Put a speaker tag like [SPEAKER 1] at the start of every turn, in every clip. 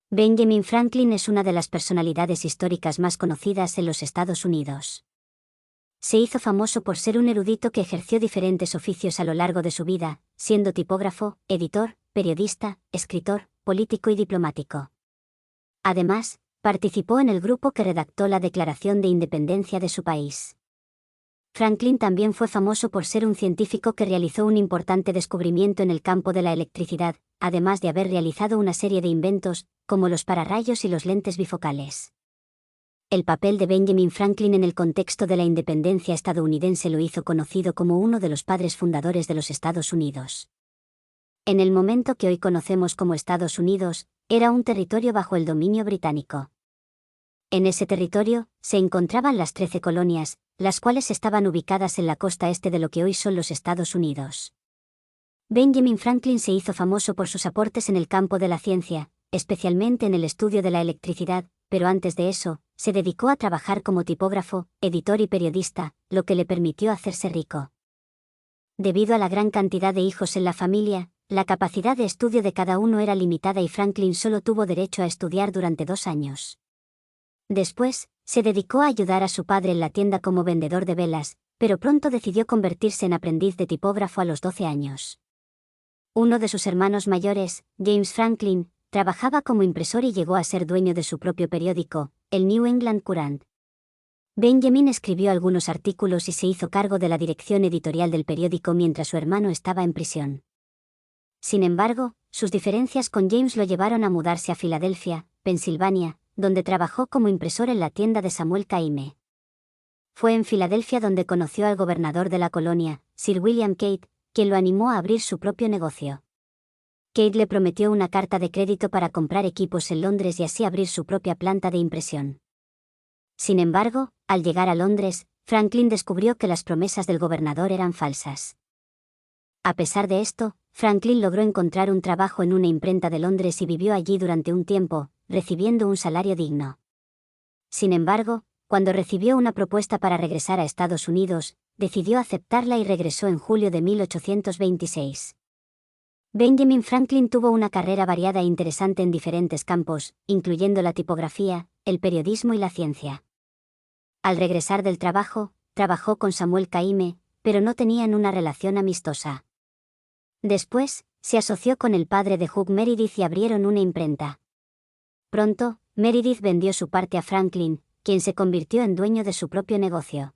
[SPEAKER 1] Benjamin Franklin es una de las personalidades históricas más conocidas en los Estados Unidos. Se hizo famoso por ser un erudito que ejerció diferentes oficios a lo largo de su vida, siendo tipógrafo, editor, periodista, escritor, político y diplomático. Además, participó en el grupo que redactó la Declaración de Independencia de su país. Franklin también fue famoso por ser un científico que realizó un importante descubrimiento en el campo de la electricidad, además de haber realizado una serie de inventos, como los pararrayos y los lentes bifocales. El papel de Benjamin Franklin en el contexto de la independencia estadounidense lo hizo conocido como uno de los padres fundadores de los Estados Unidos. En el momento que hoy conocemos como Estados Unidos, era un territorio bajo el dominio británico. En ese territorio, se encontraban las 13 colonias, las cuales estaban ubicadas en la costa este de lo que hoy son los Estados Unidos. Benjamin Franklin se hizo famoso por sus aportes en el campo de la ciencia, especialmente en el estudio de la electricidad, pero antes de eso, se dedicó a trabajar como tipógrafo, editor y periodista, lo que le permitió hacerse rico. Debido a la gran cantidad de hijos en la familia, la capacidad de estudio de cada uno era limitada y Franklin solo tuvo derecho a estudiar durante 2 años. Después, se dedicó a ayudar a su padre en la tienda como vendedor de velas, pero pronto decidió convertirse en aprendiz de tipógrafo a los 12 años. Uno de sus hermanos mayores, James Franklin, trabajaba como impresor y llegó a ser dueño de su propio periódico, el New England Courant. Benjamin escribió algunos artículos y se hizo cargo de la dirección editorial del periódico mientras su hermano estaba en prisión. Sin embargo, sus diferencias con James lo llevaron a mudarse a Filadelfia, Pensilvania, donde trabajó como impresor en la tienda de Samuel Caime. Fue en Filadelfia donde conoció al gobernador de la colonia, Sir William Cate, quien lo animó a abrir su propio negocio. Cate le prometió una carta de crédito para comprar equipos en Londres y así abrir su propia planta de impresión. Sin embargo, al llegar a Londres, Franklin descubrió que las promesas del gobernador eran falsas. A pesar de esto, Franklin logró encontrar un trabajo en una imprenta de Londres y vivió allí durante un tiempo, recibiendo un salario digno. Sin embargo, cuando recibió una propuesta para regresar a Estados Unidos, decidió aceptarla y regresó en julio de 1826. Benjamin Franklin tuvo una carrera variada e interesante en diferentes campos, incluyendo la tipografía, el periodismo y la ciencia. Al regresar del trabajo, trabajó con Samuel Caime, pero no tenían una relación amistosa. Después, se asoció con el padre de Hugh Meredith y abrieron una imprenta. Pronto, Meredith vendió su parte a Franklin, quien se convirtió en dueño de su propio negocio.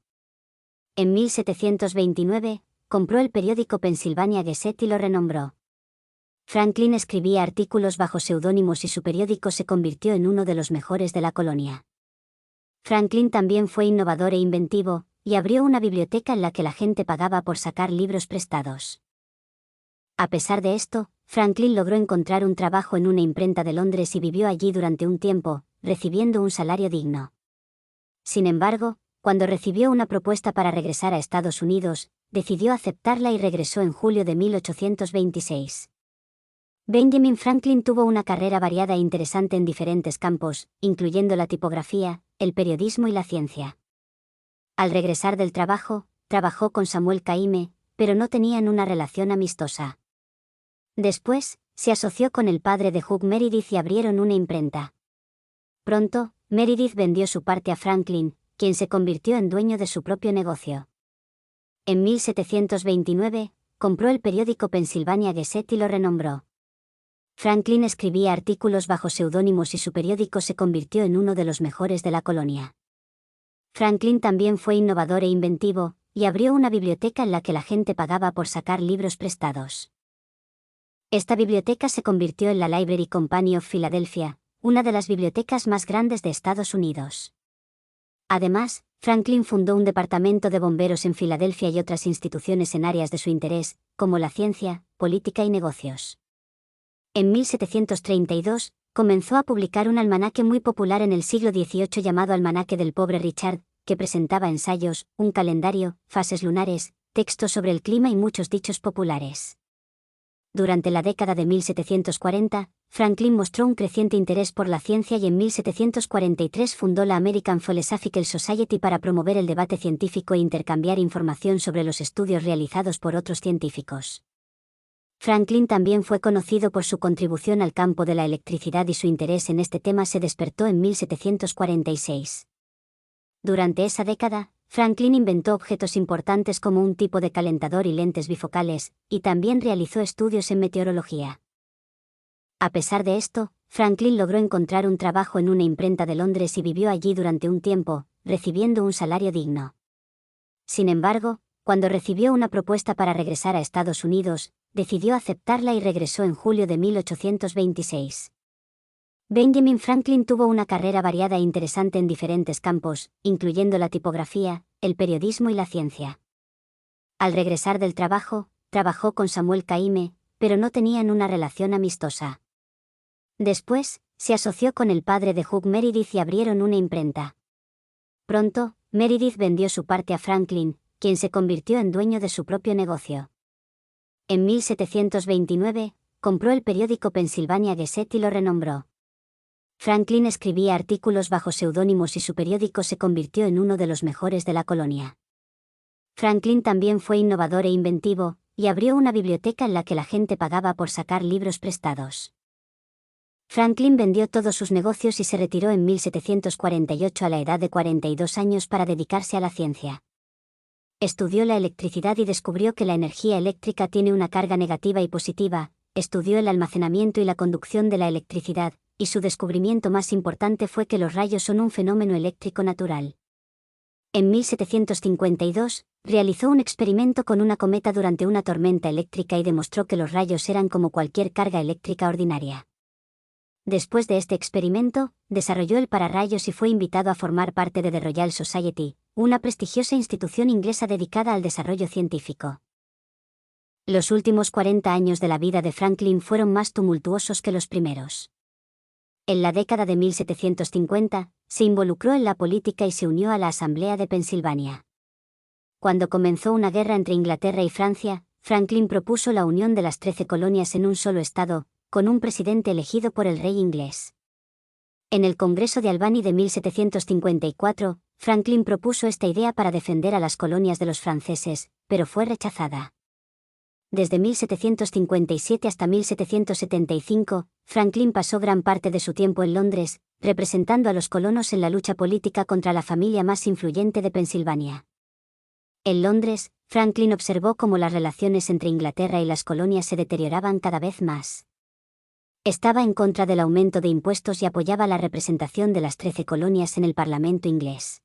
[SPEAKER 1] En 1729, compró el periódico Pennsylvania Gazette y lo renombró. Franklin escribía artículos bajo seudónimos y su periódico se convirtió en uno de los mejores de la colonia. Franklin también fue innovador e inventivo, y abrió una biblioteca en la que la gente pagaba por sacar libros prestados. A pesar de esto, Franklin logró encontrar un trabajo en una imprenta de Londres y vivió allí durante un tiempo, recibiendo un salario digno. Sin embargo, cuando recibió una propuesta para regresar a Estados Unidos, decidió aceptarla y regresó en julio de 1826. Benjamin Franklin tuvo una carrera variada e interesante en diferentes campos, incluyendo la tipografía, el periodismo y la ciencia. Al regresar del trabajo, trabajó con Samuel Caime, pero no tenían una relación amistosa. Después, se asoció con el padre de Hugh Meredith y abrieron una imprenta. Pronto, Meredith vendió su parte a Franklin, quien se convirtió en dueño de su propio negocio. En 1729, compró el periódico Pennsylvania Gazette y lo renombró. Franklin escribía artículos bajo seudónimos y su periódico se convirtió en uno de los mejores de la colonia. Franklin también fue innovador e inventivo, y abrió una biblioteca en la que la gente pagaba por sacar libros prestados. Esta biblioteca se convirtió en la Library Company of Philadelphia, una de las bibliotecas más grandes de Estados Unidos. Además, Franklin fundó un departamento de bomberos en Filadelfia y otras instituciones en áreas de su interés, como la ciencia, política y negocios. En 1732, comenzó a publicar un almanaque muy popular en el siglo XVIII llamado Almanaque del Pobre Richard, que presentaba ensayos, un calendario, fases lunares, textos sobre el clima y muchos dichos populares. Durante la década de 1740, Franklin mostró un creciente interés por la ciencia y en 1743 fundó la American Philosophical Society para promover el debate científico e intercambiar información sobre los estudios realizados por otros científicos. Franklin también fue conocido por su contribución al campo de la electricidad y su interés en este tema se despertó en 1746. Durante esa década, Franklin inventó objetos importantes como un tipo de calentador y lentes bifocales, y también realizó estudios en meteorología. A pesar de esto, Franklin logró encontrar un trabajo en una imprenta de Londres y vivió allí durante un tiempo, recibiendo un salario digno. Sin embargo, cuando recibió una propuesta para regresar a Estados Unidos, decidió aceptarla y regresó en julio de 1826. Benjamin Franklin tuvo una carrera variada e interesante en diferentes campos, incluyendo la tipografía, el periodismo y la ciencia. Al regresar del trabajo, trabajó con Samuel Caime, pero no tenían una relación amistosa. Después, se asoció con el padre de Hugh Meredith y abrieron una imprenta. Pronto, Meredith vendió su parte a Franklin, quien se convirtió en dueño de su propio negocio. En 1729, compró el periódico Pennsylvania Gazette y lo renombró. Franklin escribía artículos bajo seudónimos y su periódico se convirtió en uno de los mejores de la colonia. Franklin también fue innovador e inventivo, y abrió una biblioteca en la que la gente pagaba por sacar libros prestados. Franklin vendió todos sus negocios y se retiró en 1748 a la edad de 42 años para dedicarse a la ciencia. Estudió la electricidad y descubrió que la energía eléctrica tiene una carga negativa y positiva, estudió el almacenamiento y la conducción de la electricidad, y su descubrimiento más importante fue que los rayos son un fenómeno eléctrico natural. En 1752, realizó un experimento con una cometa durante una tormenta eléctrica y demostró que los rayos eran como cualquier carga eléctrica ordinaria. Después de este experimento, desarrolló el pararrayos y fue invitado a formar parte de The Royal Society, una prestigiosa institución inglesa dedicada al desarrollo científico. Los últimos 40 años de la vida de Franklin fueron más tumultuosos que los primeros. En la década de 1750, se involucró en la política y se unió a la Asamblea de Pensilvania. Cuando comenzó una guerra entre Inglaterra y Francia, Franklin propuso la unión de las 13 colonias en un solo estado, con un presidente elegido por el rey inglés. En el Congreso de Albany de 1754, Franklin propuso esta idea para defender a las colonias de los franceses, pero fue rechazada. Desde 1757 hasta 1775, Franklin pasó gran parte de su tiempo en Londres, representando a los colonos en la lucha política contra la familia más influyente de Pensilvania. En Londres, Franklin observó cómo las relaciones entre Inglaterra y las colonias se deterioraban cada vez más. Estaba en contra del aumento de impuestos y apoyaba la representación de las 13 colonias en el Parlamento inglés.